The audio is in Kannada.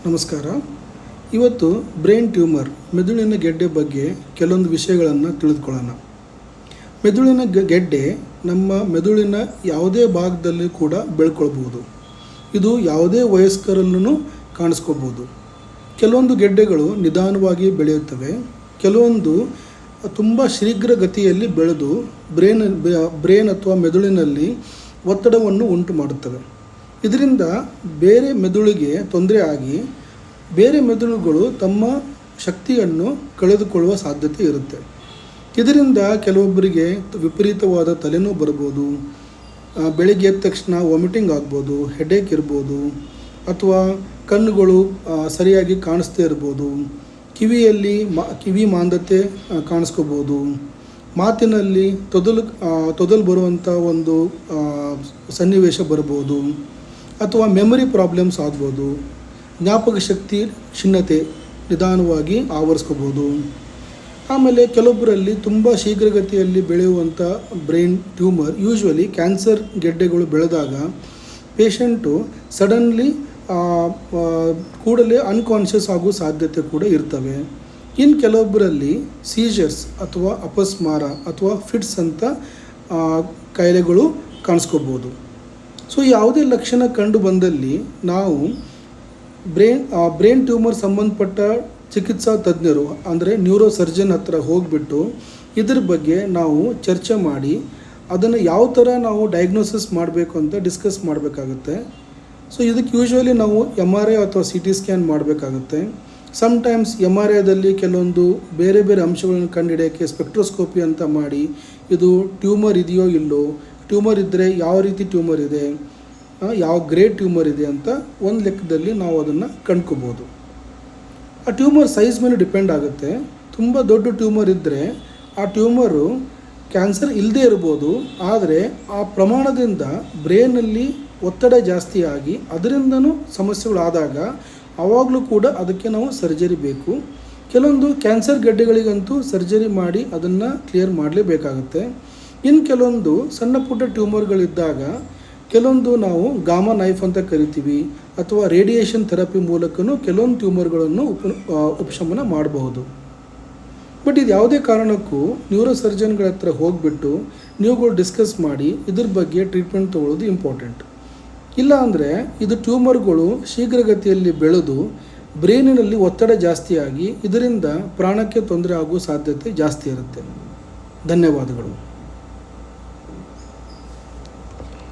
ನಮಸ್ಕಾರ. ಇವತ್ತು ಬ್ರೈನ್ ಟ್ಯೂಮರ್ ಮೆದುಳಿನ ಗೆಡ್ಡೆ ಬಗ್ಗೆ ಕೆಲವೊಂದು ವಿಷಯಗಳನ್ನು ತಿಳಿದುಕೊಳ್ಳೋಣ. ಮೆದುಳಿನ ಗೆಡ್ಡೆ ನಮ್ಮ ಮೆದುಳಿನ ಯಾವುದೇ ಭಾಗದಲ್ಲಿ ಕೂಡ ಬೆಳ್ಕೊಳ್ಬೋದು. ಇದು ಯಾವುದೇ ವಯಸ್ಕರಲ್ಲೂ ಕಾಣಿಸ್ಕೋಬೋದು. ಕೆಲವೊಂದು ಗೆಡ್ಡೆಗಳು ನಿಧಾನವಾಗಿ ಬೆಳೆಯುತ್ತವೆ, ಕೆಲವೊಂದು ತುಂಬ ಶೀಘ್ರಗತಿಯಲ್ಲಿ ಬೆಳೆದು ಬ್ರೇನ್ ಅಥವಾ ಮೆದುಳಿನಲ್ಲಿ ಒತ್ತಡವನ್ನು ಉಂಟು ಮಾಡುತ್ತವೆ. ಇದರಿಂದ ಬೇರೆ ಮೆದುಳಿಗೆ ತೊಂದರೆ ಆಗಿ ಬೇರೆ ಮೆದುಳುಗಳು ತಮ್ಮ ಶಕ್ತಿಯನ್ನು ಕಳೆದುಕೊಳ್ಳುವ ಸಾಧ್ಯತೆ ಇರುತ್ತೆ. ಇದರಿಂದ ಕೆಲವೊಬ್ಬರಿಗೆ ವಿಪರೀತವಾದ ತಲೆನೋವು ಬರ್ಬೋದು, ಬೆಳಿಗ್ಗೆ ಎದ್ದ ತಕ್ಷಣ ವಾಮಿಟಿಂಗ್ ಆಗ್ಬೋದು, ಹೆಡೇಕ್ ಇರ್ಬೋದು, ಅಥವಾ ಕಣ್ಣುಗಳು ಸರಿಯಾಗಿ ಕಾಣಿಸ್ದೇ ಇರ್ಬೋದು, ಕಿವಿ ಮಾಂದ್ಯತೆ ಕಾಣಿಸ್ಕೋಬೋದು, ಮಾತಿನಲ್ಲಿ ತೊದಲು ಬರುವಂಥ ಒಂದು ಸನ್ನಿವೇಶ ಬರ್ಬೋದು, ಅಥವಾ ಮೆಮೊರಿ ಪ್ರಾಬ್ಲಮ್ಸ್ ಆಗ್ಬೋದು, ಜ್ಞಾಪಕ ಶಕ್ತಿ ಕ್ಷೀಣತೆ ನಿಧಾನವಾಗಿ ಆವರಿಸ್ಕೋಬೋದು. ಆಮೇಲೆ ಕೆಲವೊಬ್ಬರಲ್ಲಿ ತುಂಬ ಶೀಘ್ರಗತಿಯಲ್ಲಿ ಬೆಳೆಯುವಂಥ ಬ್ರೈನ್ ಟ್ಯೂಮರ್, ಯೂಶ್ವಲಿ ಕ್ಯಾನ್ಸರ್ ಗೆಡ್ಡೆಗಳು ಬೆಳೆದಾಗ ಪೇಷಂಟು ಸಡನ್ಲಿ ಕೂಡಲೇ ಅನ್ಕಾನ್ಷಿಯಸ್ ಆಗೋ ಸಾಧ್ಯತೆ ಕೂಡ ಇರ್ತವೆ. ಇನ್ನು ಕೆಲವೊಬ್ಬರಲ್ಲಿ ಸೀಜರ್ಸ್ ಅಥವಾ ಅಪಸ್ಮಾರ ಅಥವಾ ಫಿಟ್ಸ್ ಅಂತ ಕಾಯಿಲೆಗಳು ಕಾಣಿಸ್ಕೋಬೋದು. ಸೊ ಯಾವುದೇ ಲಕ್ಷಣ ಕಂಡು ಬಂದಲ್ಲಿ ನಾವು ಬ್ರೈನ್ ಟ್ಯೂಮರ್ ಸಂಬಂಧಪಟ್ಟ ಚಿಕಿತ್ಸಾ ತಜ್ಞರು ಅಂದರೆ ನ್ಯೂರೋ ಸರ್ಜನ್ ಹತ್ರ ಹೋಗಿಬಿಟ್ಟು ಇದ್ರ ಬಗ್ಗೆ ನಾವು ಚರ್ಚೆ ಮಾಡಿ ಅದನ್ನು ಯಾವ ಥರ ನಾವು ಡಯಾಗ್ನೋಸಿಸ್ ಮಾಡಬೇಕು ಅಂತ ಡಿಸ್ಕಸ್ ಮಾಡಬೇಕಾಗುತ್ತೆ. ಸೊ ಇದಕ್ಕೆ ಯೂಶ್ವಲಿ ನಾವು MRI ಅಥವಾ CT ಸ್ಕ್ಯಾನ್ ಮಾಡಬೇಕಾಗುತ್ತೆ. ಸಮ್ಟೈಮ್ಸ್ MRIದಲ್ಲಿ ಕೆಲವೊಂದು ಬೇರೆ ಅಂಶಗಳನ್ನು ಕಂಡುಹಿಡಿಯೋಕ್ಕೆ ಸ್ಪೆಕ್ಟ್ರೋಸ್ಕೋಪಿ ಅಂತ ಮಾಡಿ ಇದು ಟ್ಯೂಮರ್ ಇದೆಯೋ ಇಲ್ಲೋ, ಟ್ಯೂಮರ್ ಇದ್ದರೆ ಯಾವ ರೀತಿ ಟ್ಯೂಮರ್ ಇದೆ, ಯಾವ ಗ್ರೇಡ್ ಟ್ಯೂಮರ್ ಇದೆ ಅಂತ ಒಂದು ಲೆಕ್ಕದಲ್ಲಿ ನಾವು ಅದನ್ನು ಕಂಡ್ಕೋಬೋದು. ಆ ಟ್ಯೂಮರ್ ಸೈಜ್ ಮೇಲೆ ಡಿಪೆಂಡ್ ಆಗುತ್ತೆ. ತುಂಬ ದೊಡ್ಡ ಟ್ಯೂಮರ್ ಇದ್ದರೆ ಆ ಟ್ಯೂಮರು ಕ್ಯಾನ್ಸರ್ ಇಲ್ಲದೇ ಇರ್ಬೋದು, ಆದರೆ ಆ ಪ್ರಮಾಣದಿಂದ ಬ್ರೈನಲ್ಲಿ ಒತ್ತಡ ಜಾಸ್ತಿ ಆಗಿ ಅದರಿಂದನೂ ಸಮಸ್ಯೆಗಳಾದಾಗ ಆವಾಗಲೂ ಕೂಡ ಅದಕ್ಕೆ ನಾವು ಸರ್ಜರಿ ಬೇಕು. ಕೆಲವೊಂದು ಕ್ಯಾನ್ಸರ್ ಗೆಡ್ಡೆಗಳಿಗಂತೂ ಸರ್ಜರಿ ಮಾಡಿ ಅದನ್ನು ಕ್ಲಿಯರ್ ಮಾಡಲೇಬೇಕಾಗುತ್ತೆ. ಇನ್ನು ಕೆಲವೊಂದು ಸಣ್ಣ ಪುಟ್ಟ ಟ್ಯೂಮರ್ಗಳಿದ್ದಾಗ ಕೆಲವೊಂದು ನಾವು ಗಾಮಾ ನೈಫ್ ಅಂತ ಕರಿತೀವಿ, ಅಥವಾ ರೇಡಿಯೇಷನ್ ಥೆರಪಿ ಮೂಲಕನೂ ಕೆಲವೊಂದು ಟ್ಯೂಮರ್ಗಳನ್ನು ಉಪಶಮನ ಮಾಡಬಹುದು. ಬಟ್ ಇದು ಯಾವುದೇ ಕಾರಣಕ್ಕೂ ನ್ಯೂರೋ ಸರ್ಜನ್ಗಳ ಹತ್ರ ಹೋಗಿಬಿಟ್ಟು ನೀವುಗಳು ಡಿಸ್ಕಸ್ ಮಾಡಿ ಇದ್ರ ಬಗ್ಗೆ ಟ್ರೀಟ್ಮೆಂಟ್ ತೊಗೊಳ್ಳೋದು ಇಂಪಾರ್ಟೆಂಟ್. ಇಲ್ಲ ಅಂದರೆ ಇದು ಟ್ಯೂಮರ್ಗಳು ಶೀಘ್ರಗತಿಯಲ್ಲಿ ಬೆಳೆದು ಬ್ರೈನಿನಲ್ಲಿ ಒತ್ತಡ ಜಾಸ್ತಿಯಾಗಿ ಇದರಿಂದ ಪ್ರಾಣಕ್ಕೆ ತೊಂದರೆ ಆಗುವ ಸಾಧ್ಯತೆ ಜಾಸ್ತಿ ಇರುತ್ತೆ. ಧನ್ಯವಾದಗಳು.